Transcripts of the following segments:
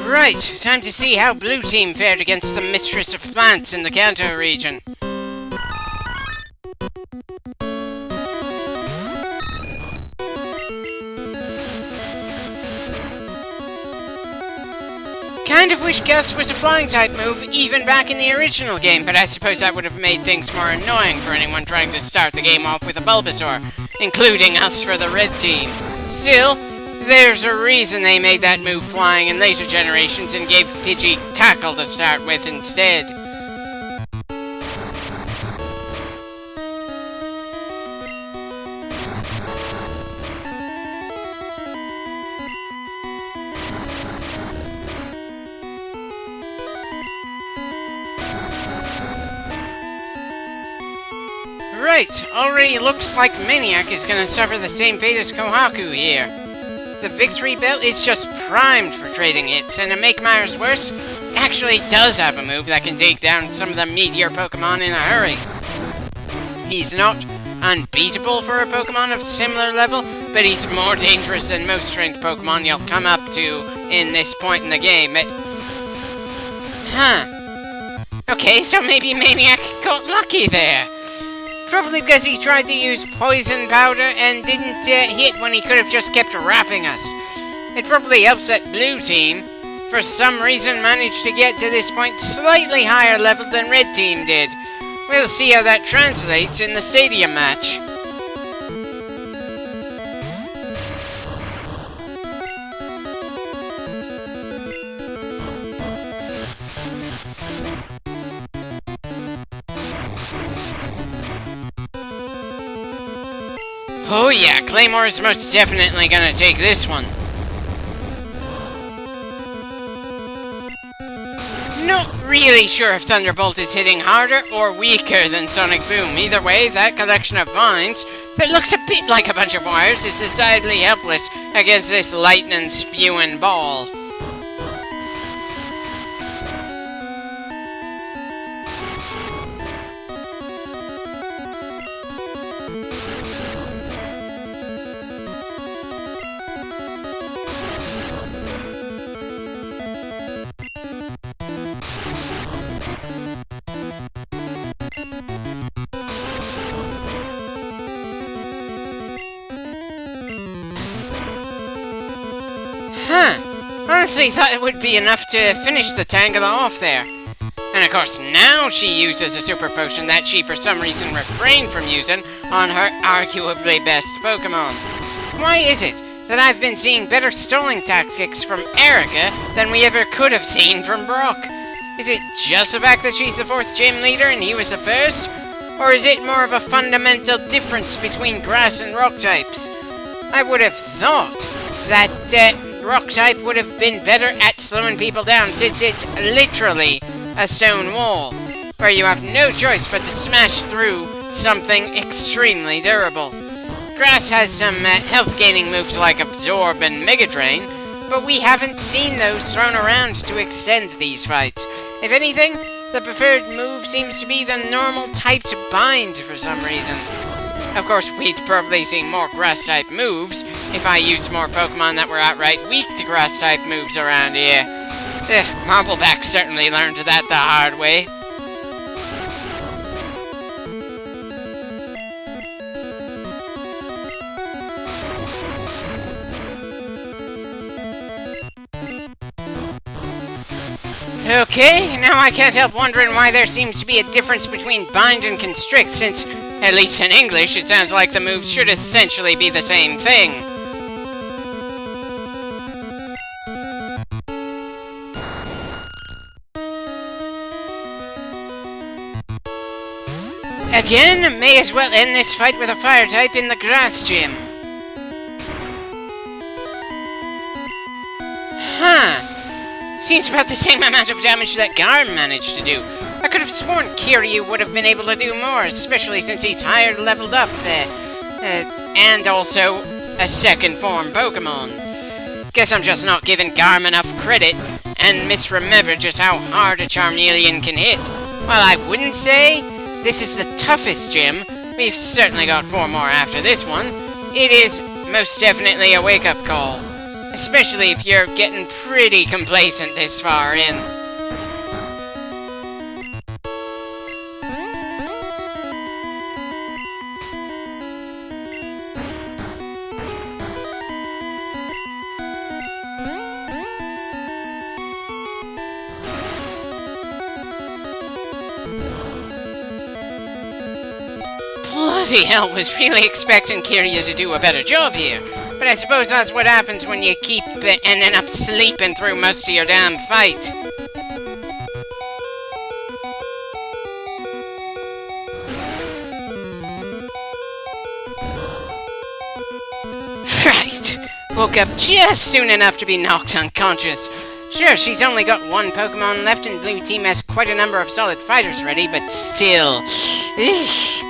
Right, time to see how Blue Team fared against the Mistress of Plants in the Kanto region. Kind of wish Gust was a flying type move even back in the original game, but I suppose that would have made things more annoying for anyone trying to start the game off with a Bulbasaur, including us for the red team. Still, there's a reason they made that move flying in later generations and gave Pidgey Tackle to start with instead. Right, already looks like Maniac is gonna suffer the same fate as Kohaku here. The Victory Belt is just primed for trading hits, and to make matters worse, it actually does have a move that can take down some of the Meteor Pokemon in a hurry. He's not unbeatable for a Pokemon of similar level, but he's more dangerous than most trained Pokemon you'll come up to in this point in the game. Okay, so maybe Maniac got lucky there. Probably because he tried to use poison powder and didn't hit when he could have just kept wrapping us. It probably helps that Blue Team, for some reason, managed to get to this point slightly higher level than Red Team did. We'll see how that translates in the stadium match. Oh yeah, Claymore is most definitely gonna take this one. Not really sure if Thunderbolt is hitting harder or weaker than Sonic Boom. Either way, that collection of vines that looks a bit like a bunch of wires is decidedly helpless against this lightning spewing ball. Honestly thought it would be enough to finish the Tangela off there. And of course now she uses a super potion that she for some reason refrained from using on her arguably best Pokemon. Why is it that I've been seeing better stalling tactics from Erica than we ever could have seen from Brock? Is it just the fact that she's the 4th gym leader and he was the 1st? Or is it more of a fundamental difference between grass and rock types? I would have thought that rock type would have been better at slowing people down, since it's literally a stone wall, where you have no choice but to smash through something extremely durable. Grass has some health-gaining moves like Absorb and Mega Drain, but we haven't seen those thrown around to extend these fights. If anything, the preferred move seems to be the normal type to Bind for some reason. Of course, we'd probably see more Grass-type moves if I used more Pokemon that were outright weak to Grass-type moves around here. Marbleback certainly learned that the hard way. Okay, now I can't help wondering why there seems to be a difference between Bind and Constrict, since, at least in English, it sounds like the moves should essentially be the same thing. Again, may as well end this fight with a fire type in the Grass Gym. Seems about the same amount of damage that Garm managed to do. I could have sworn Kiryu would have been able to do more, especially since he's higher leveled up, and also a second form Pokemon. Guess I'm just not giving Garm enough credit, and misremember just how hard a Charmeleon can hit. While I wouldn't say this is the toughest gym, we've certainly got 4 more after this one. It is most definitely a wake-up call. Especially if you're getting pretty complacent this far in. Bloody hell, was really expecting Kiryu to do a better job here. But I suppose that's what happens when you keep ending up sleeping through most of your damn fight. Right. Woke up just soon enough to be knocked unconscious. Sure, she's only got one Pokemon left and Blue Team has quite a number of solid fighters ready, but still. Eesh.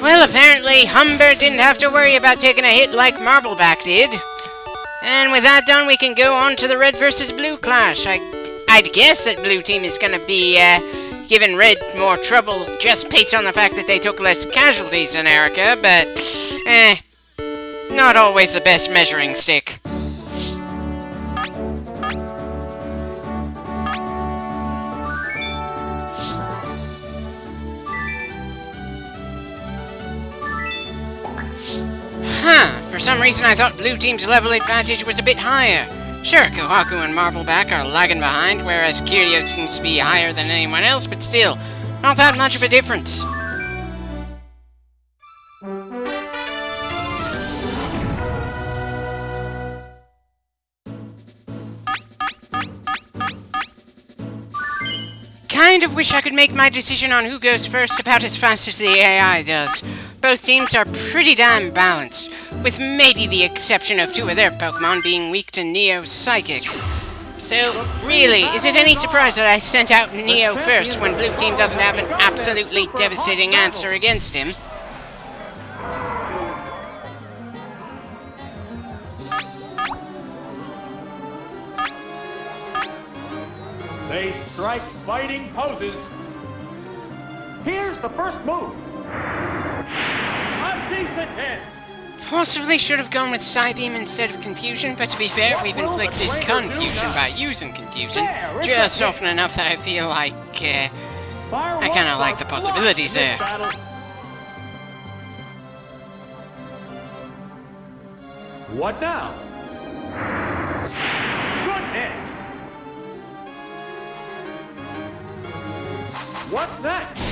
Well, apparently Humber didn't have to worry about taking a hit like Marbleback did. And with that done, we can go on to the Red versus Blue clash. I'd guess that Blue Team is going to be giving Red more trouble just based on the fact that they took less casualties than Erica, but not always the best measuring stick. For some reason I thought Blue Team's level advantage was a bit higher. Sure, Kohaku and Marbleback are lagging behind, whereas Kiryu seems to be higher than anyone else, but still, not that much of a difference. Kind of wish I could make my decision on who goes first about as fast as the AI does. Both teams are pretty damn balanced, with maybe the exception of two of their Pokemon being weak to Neo's Psychic. So, really, is it any surprise that I sent out Neo first when Blue Team doesn't have an absolutely devastating answer against him? They strike fighting poses. Here's the first move. A decent hit. Possibly should have gone with Psybeam instead of Confusion, but to be fair, we've inflicted Confusion by using Confusion just often enough that I feel like, I kinda like the possibilities there. What now? Good hit. What's next?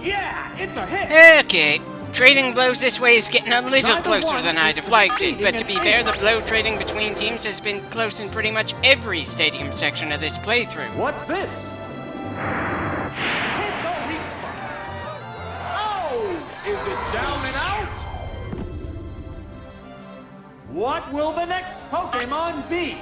Yeah, it's a hit. Okay. Trading blows this way is getting a little closer than I'd have liked it, but to be fair, the blow trading between teams has been close in pretty much every stadium section of this playthrough. What's this? Hit the weak spot. Oh! Is it down and out? What will the next Pokemon be?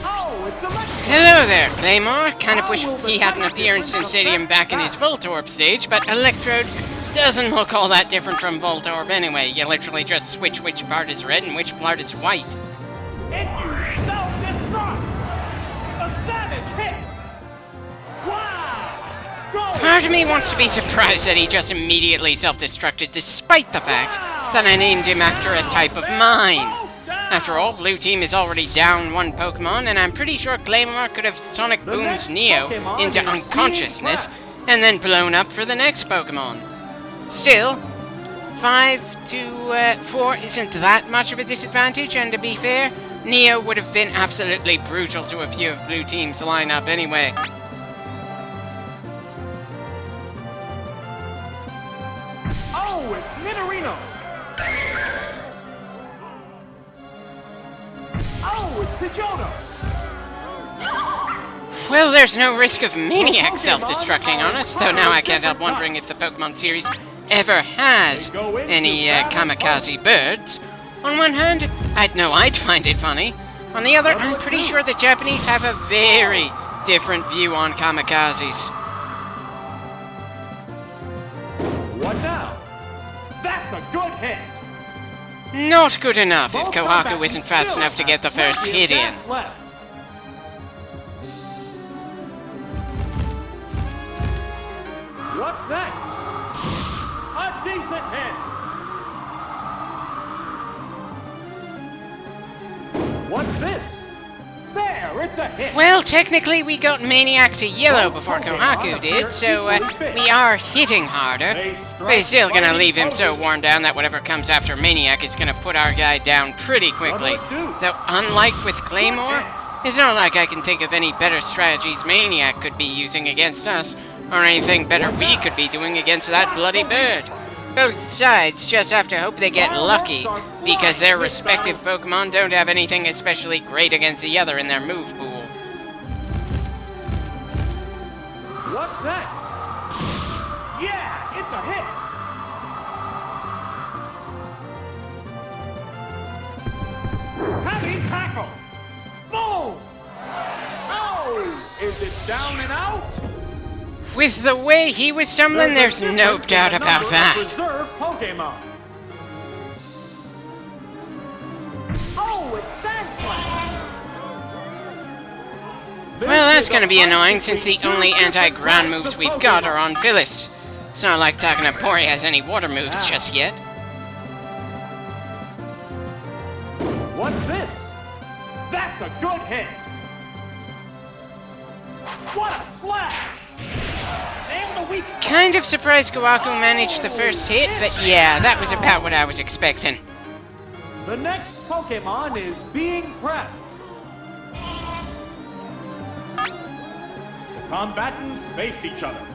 Oh, it's electric! Hello there, Claymore. Kind of wish he had an appearance in Stadium back in his Voltorb stage, but Electrode doesn't look all that different from Voltorb anyway. You literally just switch which part is red and which part is white. And you self-destruct! A savage hit! Wow! Go! Part of me wants to be surprised that he just immediately self-destructed despite the fact that I named him after a type of mine. After all, Blue Team is already down one Pokemon, and I'm pretty sure Claymore could have Sonic Boomed Neo into unconsciousness and then blown up for the next Pokemon. Still, 5 to 4 isn't that much of a disadvantage, and to be fair, Neo would have been absolutely brutal to a few of Blue Team's lineup anyway. Oh, it's Nidorino! Oh, it's Pidgeotto! Well, there's no risk of Maniac self-destructing on us, though now I can't help wondering if the Pokemon series ever has any kamikaze birds. On one hand, I'd find it funny. On the other, I'm pretty sure the Japanese have a very different view on kamikazes. What now? That's a good hit! Not good enough if Both Kohaku combatants isn't fast still enough to get the have first 20 hit in. attacks left. What's next? A decent hit. What's this? There, it's a hit. Well, technically we got Maniac to yellow before Kohaku did, so we are hitting harder. But it's still gonna leave him so worn down that whatever comes after Maniac is gonna put our guy down pretty quickly. Though, unlike with Claymore, it's not like I can think of any better strategies Maniac could be using against us, or anything better we could be doing against that bloody bird. Both sides just have to hope they get lucky, because their respective Pokemon don't have anything especially great against the other in their move pool. What's that? Yeah, it's a hit. Heavy tackle. Boom. Oh, is it down and out? With the way he was stumbling, there's no doubt about that. Reserve Pokemon. Oh, it's Sandslash. Well, that's gonna be annoying since the only anti-ground moves we've got are on Phyllis. It's not like Takanapori has any water moves just yet. What's this? That's a good hit. What a slash! And the weak. Kind of surprised Kohaku managed the first hit, but yeah, that was about what I was expecting. The next Pokemon is being prepped. The combatants face each other.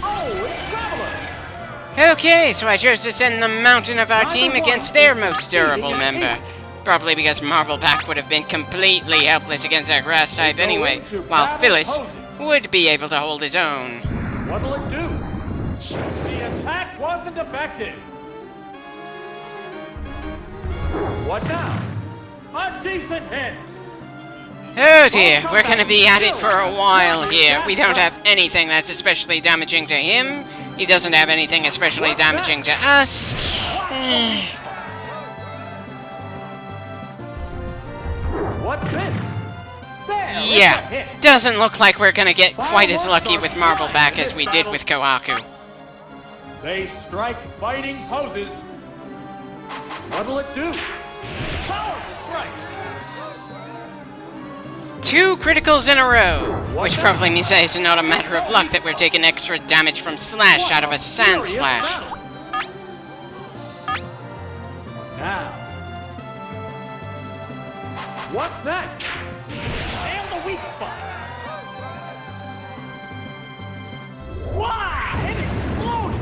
Oh, it's Traveler! Okay, so I chose to send the mountain of our team against their most durable member. Probably because Marbleback would have been completely helpless against our grass type anyway, while Phyllis would be able to hold his own. What'll it do? The attack wasn't effective. What now? A decent hit. Oh dear, we're gonna be at it for a while here. We don't have anything that's especially damaging to him. He doesn't have anything especially damaging to us. What's this? There, it's a Yeah, hit. doesn't look like we're gonna get quite as lucky with Marbleback as we did with Kohaku. They strike fighting poses. What'll it do? Powerful strike. 2 criticals in a row, which probably means that it's not a matter of luck that we're taking extra damage from Slash out of a Sand Slash. Now, what's next? And the weak spot. Wow! It exploded.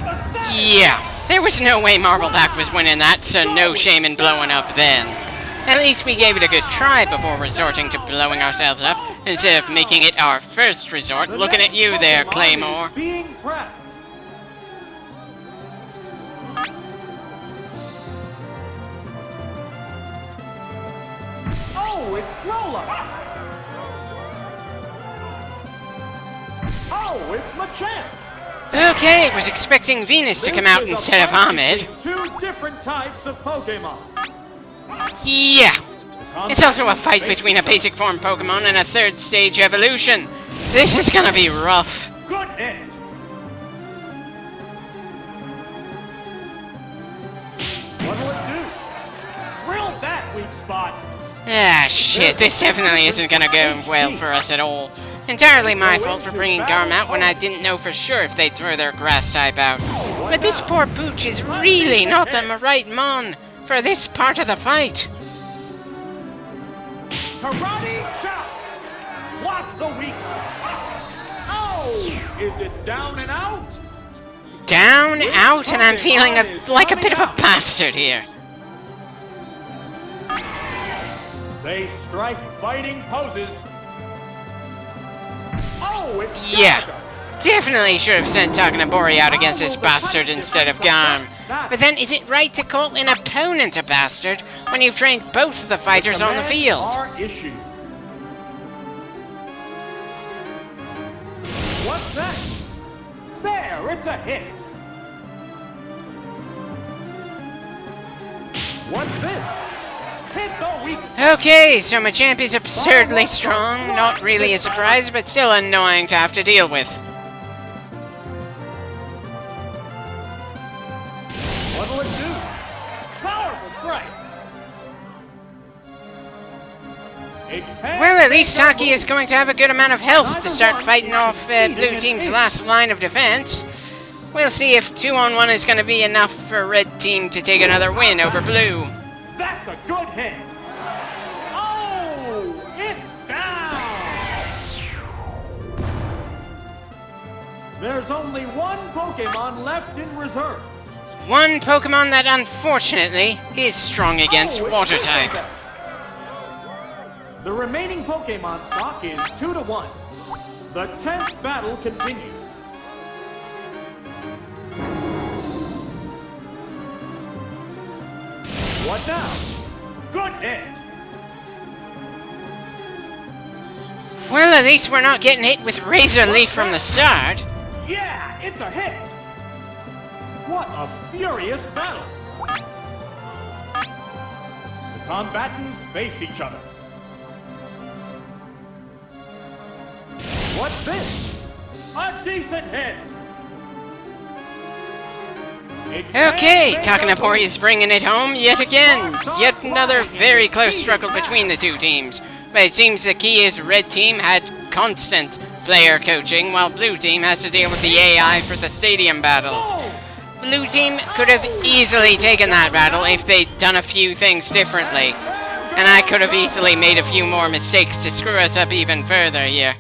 The Sand- Yeah, there was no way Marbleback was winning that, so no shame in blowing up then. At least we gave it a good try before resorting to blowing ourselves up, instead of making it our first resort. The Looking at next you there, Pokemon Claymore. is being prepped. Oh, it's Rolla. Oh, it's Machamp. Okay, was expecting Venus to come out instead of Ahmed. Two different types of Pokemon. Yeah. It's also a fight between a basic form Pokemon and a 3rd stage evolution. This is gonna be rough. Good hit. What'll it do? Drill that weak spot. Ah, shit, this definitely isn't gonna go well for us at all. Entirely my fault for bringing Garm out when I didn't know for sure if they'd throw their grass type out. But this poor Pooch is really not the right mon for this part of the fight. Karate chop. Block the weak. Oh, is it down and out? Down, out, and I'm feeling like a bit of a bastard here. They strike fighting poses. Oh, it's Yeah. Gallagher. Definitely should have sent Takanabori out against this bastard instead of Garm. But then, is it right to call an opponent a bastard when you've trained both of the fighters on the Commands field? are issued. What's that? There, it's a hit. What's this? Hit the weak. Okay, so Machamp is absurdly strong. Not really a surprise, but still annoying to have to deal with. What'll it do? Powerful strike. Well, at least Taki is going to have a good amount of health to start fighting off Blue Team's last line of defense. We'll see if 2-on-1 is going to be enough for Red Team to take another win over Blue. That's a good hit. Oh, it's down. There's only one Pokemon left in reserve. One Pokemon that unfortunately is strong against Water type. The remaining Pokemon stock is 2-1. The 10th battle continues. What now? Good hit. Well, at least we're not getting hit with Razor Leaf from the start. Yeah, it's a hit. What a furious battle. The combatants face each other. What's this? A decent hit. Okay, Takanapori is bringing it home yet again. Yet another very close struggle between the two teams. But it seems the key is Red Team had constant player coaching, while Blue Team has to deal with the AI for the stadium battles. Blue Team could have easily taken that battle if they'd done a few things differently. And I could have easily made a few more mistakes to screw us up even further here.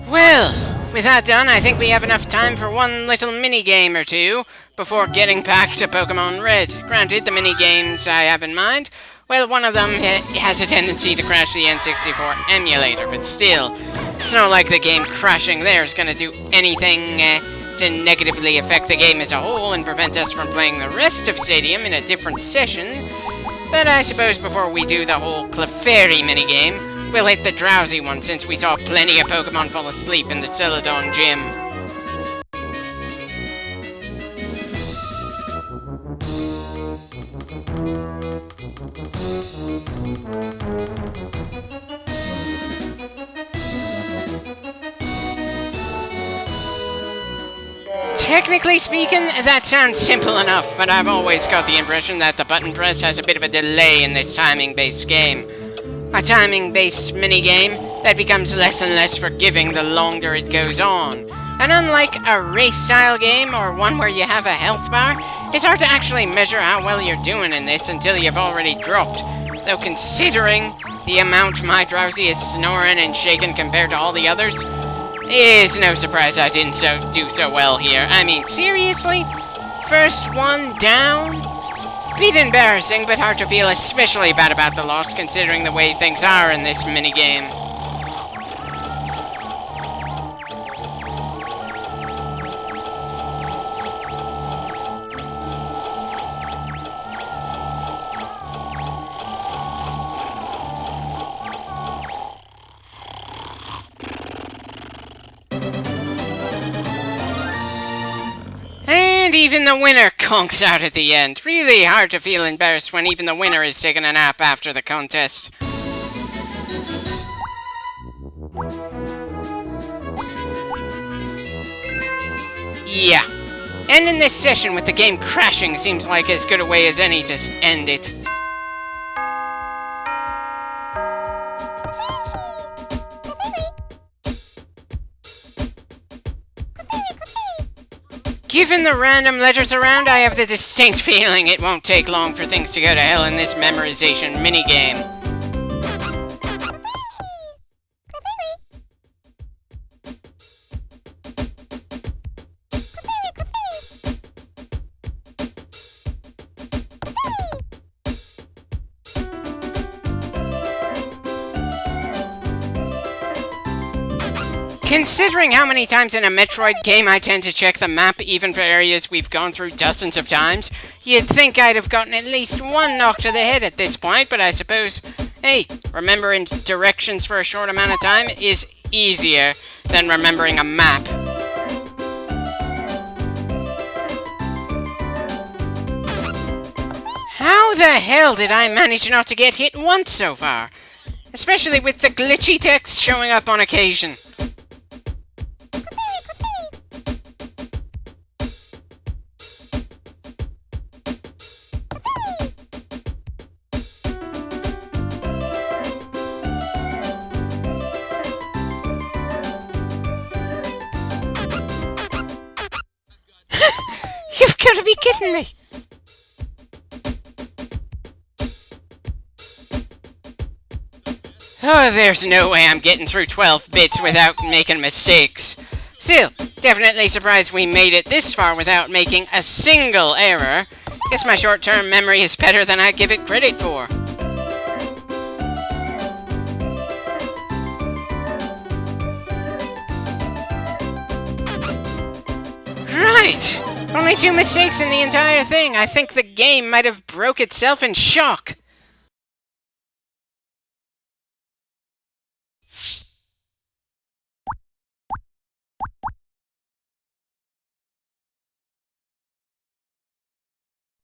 Well, with that done, I think we have enough time for one little mini-game or two before getting back to Pokemon Red. Granted, the mini-games I have in mind, well, one of them has a tendency to crash the N64 emulator, but still, it's not like the game crashing there is going to do anything to negatively affect the game as a whole and prevent us from playing the rest of Stadium in a different session. But I suppose before we do the whole Clefairy minigame, we'll hit the drowsy one since we saw plenty of Pokemon fall asleep in the Celadon gym. Technically speaking, that sounds simple enough, but I've always got the impression that the button press has a bit of a delay in this timing-based game. A timing-based minigame that becomes less and less forgiving the longer it goes on. And unlike a race-style game or one where you have a health bar, it's hard to actually measure how well you're doing in this until you've already dropped. Though considering the amount my Drowsy is snoring and shaking compared to all the others, it is no surprise I didn't do so well here. I mean, seriously? First one down? Bit embarrassing, but hard to feel especially bad about the loss considering the way things are in this minigame. And even the winner conks out at the end. Really hard to feel embarrassed when even the winner is taking a nap after the contest. Yeah. Ending this session with the game crashing seems like as good a way as any to end it. Given the random letters around, I have the distinct feeling it won't take long for things to go to hell in this memorization minigame. Considering how many times in a Metroid game I tend to check the map even for areas we've gone through dozens of times, you'd think I'd have gotten at least one knock to the head at this point, but I suppose Hey, remembering directions for a short amount of time is easier than remembering a map. How the hell did I manage not to get hit once so far? Especially with the glitchy text showing up on occasion. You've got to be kidding me! Oh, there's no way I'm getting through 12 bits without making mistakes. Still, definitely surprised we made it this far without making a single error. Guess my short-term memory is better than I give it credit for. Right! Only 2 mistakes in the entire thing. I think the game might have broke itself in shock.